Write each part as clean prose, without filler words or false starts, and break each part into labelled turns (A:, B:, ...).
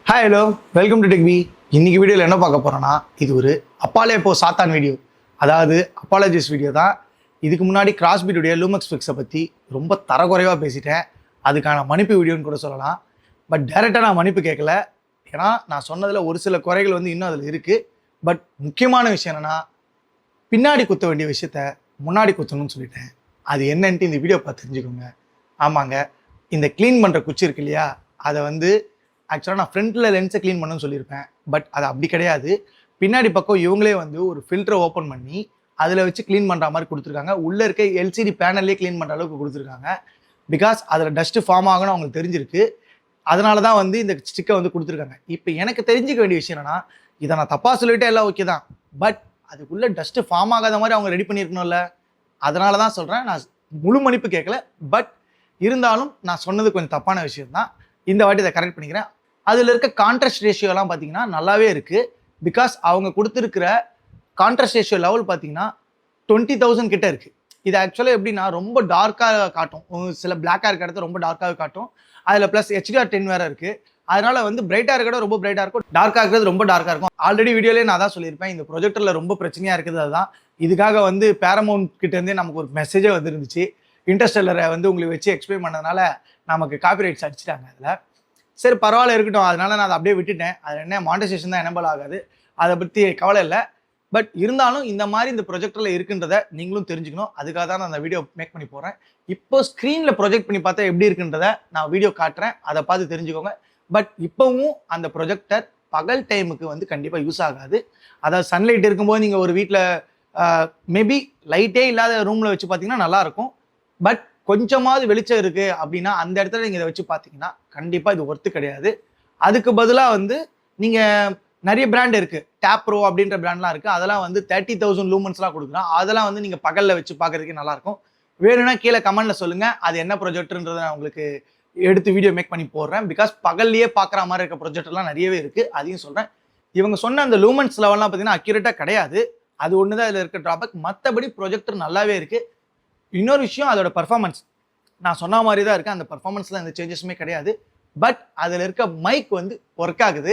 A: Hi hello welcome to டெக்பி. இன்னைக்கு வீடியோவில் என்ன பார்க்க போகிறோன்னா, இது ஒரு அப்பாலே போ சாத்தான் வீடியோ, அதாவது அப்பாலஜிஸ் வீடியோ தான். இதுக்கு முன்னாடி கிராஸ்பீட்டுடைய லூமக்ஸ் ஃபிக்ஸை பற்றி ரொம்ப தரக்குறைவாக பேசிட்டேன். அதுக்கான மன்னிப்பு வீடியோன்னு கூட சொல்லலாம். பட் டேரெக்டாக நான் மன்னிப்பு கேட்கல. ஏன்னா நான் சொன்னதில் ஒரு சில குறைகள் இன்னும் அதில் இருக்குது. பட் முக்கியமான விஷயம் என்னென்னா, பின்னாடி குத்த வேண்டிய விஷயத்த முன்னாடி குத்தணும்னு சொல்லிட்டேன். அது என்னன்ட்டு இந்த வீடியோ பார்த்து தெரிஞ்சுக்கோங்க. ஆமாங்க, இந்த க்ளீன் பண்ணுற குச்சி இருக்கு இல்லையா, அதை ஆக்சுவலாக நான் ஃப்ரண்ட்டில் லென்ஸை க்ளீன் பண்ணணும்னு சொல்லியிருப்பேன். பட் அது அப்படி கிடையாது. பின்னாடி பக்கம் இவங்களே ஒரு ஃபில்டரை ஓப்பன் பண்ணி அதில் வச்சு க்ளீன் பண்ணுற மாதிரி கொடுத்துருக்காங்க. உள்ளே இருக்க எல்சிடி பேனல்லே க்ளீன் பண்ணுற அளவுக்கு கொடுத்துருக்காங்க. பிகாஸ் அதில் டஸ்ட்டு ஃபார்ம் ஆகணும் அவங்களுக்கு தெரிஞ்சிருக்கு. அதனால தான் இந்த ஸ்டிக்கை கொடுத்துருக்காங்க. இப்போ எனக்கு தெரிஞ்சிக்க வேண்டிய விஷயம் என்னன்னா, இதை நான் தப்பாக சொல்லிவிட்டே எல்லாம் ஓகே தான். பட் அதுக்குள்ளே டஸ்ட்டு ஃபார்ம் ஆகாத மாதிரி அவங்க ரெடி பண்ணியிருக்கணும்ல. அதனால தான் சொல்கிறேன். நான் முழு மன்னிப்பு கேட்கல. பட் இருந்தாலும் நான் சொன்னது கொஞ்சம் தப்பான விஷயம் தான். இந்த வாட்டி இதை கரெக்ட் பண்ணிக்கிறேன். அதில் இருக்க கான்ட்ராஸ்ட் ரேஷியோலாம் பார்த்தீங்கன்னா நல்லாவே இருக்குது. பிகாஸ் அவங்க கொடுத்துருக்கிற கான்ட்ராஸ்ட் ரேஷியோ லெவல் பார்த்தீங்கன்னா 20,000 கிட்ட இருக்குது. இது ஆக்சுவலாக எப்படின்னா ரொம்ப டார்க்காக காட்டும். சில பிளாக்காக இருக்க இடத்த ரொம்ப டார்க்காக காட்டும். அதில் ப்ளஸ் HDR10 வேறு இருக்குது. அதனால் பிரைட்டாக இருக்கிற ரொம்ப பிரைட்டாக இருக்கும், டார்க்காக இருக்கிறது ரொம்ப டார்க்காக இருக்கும். ஆல்ரெடி வீடியோலேயே நான் தான் சொல்லியிருப்பேன், இந்த ப்ரொஜெக்டரில் ரொம்ப பிரச்சனையாக இருக்குது. அதுதான் இதுக்காக பேரமௌண்ட் கிட்டேருந்தே நமக்கு ஒரு மெசேஜே வந்துருந்துச்சு. இன்டர்ஸ்டெல்லரை உங்களுக்கு வச்சு எக்ஸ்பிளைன் பண்ணதுனால நமக்கு காப்பிரைட்ஸ் அடிச்சிட்டாங்க. அதில் சரி பரவாயில்ல இருக்கட்டும், அதனால நான் அதை அப்படியே விட்டுட்டேன். அது என்ன மானிட்டைசேஷன் தான் எனேபிள் ஆகாது, அதை பற்றி கவலை இல்லை. பட் இருந்தாலும் இந்த ப்ரொஜெக்டரில் இருக்குன்றதை நீங்களும் தெரிஞ்சுக்கணும். அதுக்காக தான் நான் அந்த வீடியோ மேக் பண்ணி போகிறேன். இப்போ ஸ்க்ரீனில் ப்ரொஜெக்ட் பண்ணி பார்த்தா எப்படி இருக்குன்றதை நான் வீடியோ காட்டுறேன், அதை பார்த்து தெரிஞ்சுக்கோங்க. பட் இப்போவும் அந்த ப்ரொஜெக்டர் பகல் டைமுக்கு கண்டிப்பாக யூஸ் ஆகாது. அதாவது சன்லைட் இருக்கும்போது நீங்கள் ஒரு வீட்டில் மேபி லைட்டே இல்லாத ரூமில் வச்சு பார்த்தீங்கன்னா நல்லாயிருக்கும். பட் கொஞ்சமாவது வெளிச்சம் இருக்குது அப்படின்னா அந்த இடத்துல நீங்கள் இதை வச்சு பார்த்தீங்கன்னா கண்டிப்பாக இது ஒர்த்து கிடையாது. அதுக்கு பதிலாக நீங்கள் நிறைய பிராண்ட் இருக்குது, டேப் ப்ரோ அப்படின்ற பிராண்ட்லாம் இருக்குது. அதெல்லாம் 30,000 லூமன்ஸ்லாம் கொடுக்குறோம். அதெல்லாம் நீங்கள் பகலில் வச்சு பார்க்குறதுக்கே நல்லாயிருக்கும். வேணும்னா கீழே கமெண்ட்டில் சொல்லுங்கள், அது என்ன ப்ரொஜெக்டர்ன்றதை நான் உங்களுக்கு எடுத்து வீடியோ மேக் பண்ணி போடுறேன். பிகாஸ் பகல்லையே பார்க்குற மாதிரி இருக்க ப்ரொஜெக்டர்லாம் நிறையவே இருக்குது, அதையும் சொல்கிறேன். இவங்க சொன்ன அந்த லூமன்ஸ் லெவல்லாம் பார்த்தீங்கன்னா அக்யூரேட்டாக கிடையாது. அது ஒன்று தான் இதில் இருக்க ட்ராபேக். மற்றபடி ப்ரொஜெக்டர் நல்லாவே இருக்குது. இன்னொரு விஷயம், அதோட பர்ஃபார்மன்ஸ் நான் சொன்ன மாதிரி தான் இருக்குது. அந்த பர்ஃபார்மன்ஸில் எந்த சேஞ்சஸுமே கிடையாது. பட் அதில் இருக்க மைக் ஒர்க் ஆகுது.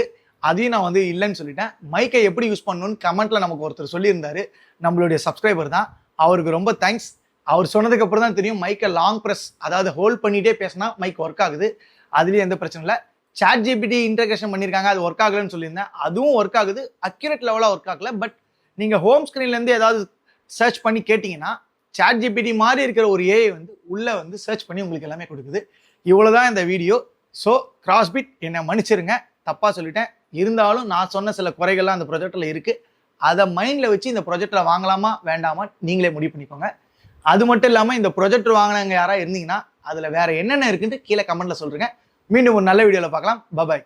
A: அதையும் நான் இல்லைன்னு சொல்லிட்டேன். மைக்கை எப்படி யூஸ் பண்ணணும்னு கமெண்ட்டில் நமக்கு ஒருத்தர் சொல்லியிருந்தார், நம்மளுடைய சப்ஸ்கிரைபர் தான். அவருக்கு ரொம்ப தேங்க்ஸ். அவர் சொன்னதுக்கு அப்புறம் தான் தெரியும் மைக்கை லாங் ப்ரெஸ், அதாவது ஹோல்ட் பண்ணிகிட்டே பேசினா மைக் ஒர்க் ஆகுது. அதுலேயும் எந்த பிரச்சனை இல்லை. சாட் ஜிபிடி இன்டகிரேஷன் பண்ணியிருக்காங்க, அது ஒர்க் ஆகலைன்னு சொல்லியிருந்தேன். அதுவும் ஒர்க் ஆகுது, அக்யூரேட் லெவலாக ஒர்க் ஆகலை. பட் நீங்கள் ஹோம் ஸ்க்ரீன்லேருந்து ஏதாவது சர்ச் பண்ணி கேட்டிங்கன்னா சாட் ஜிபிடி மாதிரி இருக்கிற ஒரு ஏஐ உள்ளே சர்ச் பண்ணி உங்களுக்கு எல்லாமே கொடுக்குது. இவ்வளோதான் இந்த வீடியோ. ஸோ கிராஸ்பீட் என்னை மன்னிச்சிருங்க, தப்பாக சொல்லிட்டேன். இருந்தாலும் நான் சொன்ன சில குறைகள்லாம் அந்த ப்ரொஜெக்டில் இருக்குது. அதை மைண்டில் வச்சு இந்த ப்ரொஜெக்டரை வாங்கலாமா வேண்டாமா நீங்களே முடிவு பண்ணிக்கோங்க. அது மட்டும் இல்லாமல் இந்த ப்ரொஜெக்டர் வாங்கினவங்க யாராவது இருந்தீங்கன்னா அதில் வேறு என்னென்ன இருக்குன்ட்டு கீழே கமெண்ட்டில் சொல்கிறேங்க. மீண்டும் ஒரு நல்ல வீடியோவில் பார்க்கலாம். பாய்.